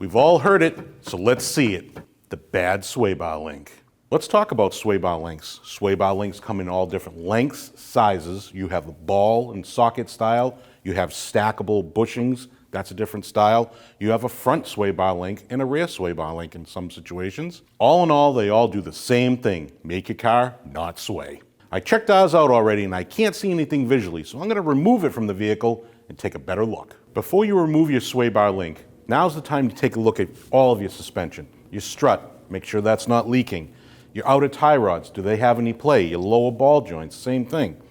We've all heard it, so let's see it. The bad sway bar link. Let's talk about sway bar links. Sway bar links come in all different lengths, sizes. You have the ball and socket style. You have stackable bushings. That's a different style. You have a front sway bar link and a rear sway bar link in some situations. All in all, they all do the same thing. Make your car not sway. I checked ours out already and I can't see anything visually, so I'm going to remove it from the vehicle and take a better look. Before you remove your sway bar link, now's the time to take a look at all of your suspension. Your strut, make sure that's not leaking. Your outer tie rods, do they have any play? Your lower ball joints, same thing.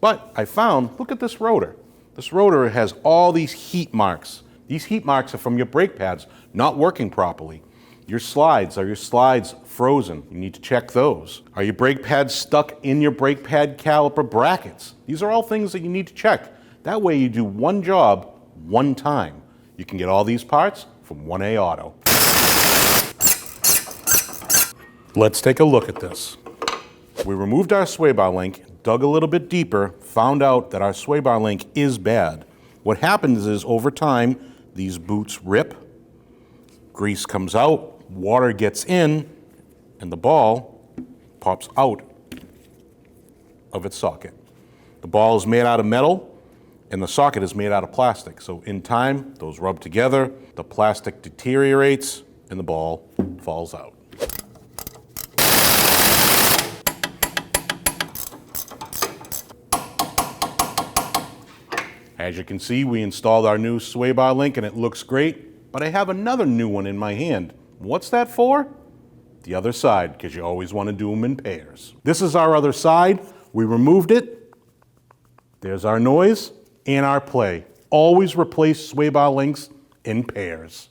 But I found, look at this rotor. This rotor has all these heat marks. These heat marks are from your brake pads not working properly. Your slides, are your slides frozen? You need to check those. Are your brake pads stuck in your brake pad caliper brackets? These are all things that you need to check. That way you do one job, one time. You can get all these parts from 1A Auto. Let's take a look at this. We removed our sway bar link, dug a little bit deeper, found out that our sway bar link is bad. What happens is over time, these boots rip, grease comes out, water gets in, and the ball pops out of its socket. The ball is made out of metal, and the socket is made out of plastic. So in time, those rub together, the plastic deteriorates, and the ball falls out. As you can see, we installed our new sway bar link and it looks great, but I have another new one in my hand. What's that for? The other side, because you always want to do them in pairs. This is our other side. We removed it. There's our noise and our play. Always replace sway bar links in pairs.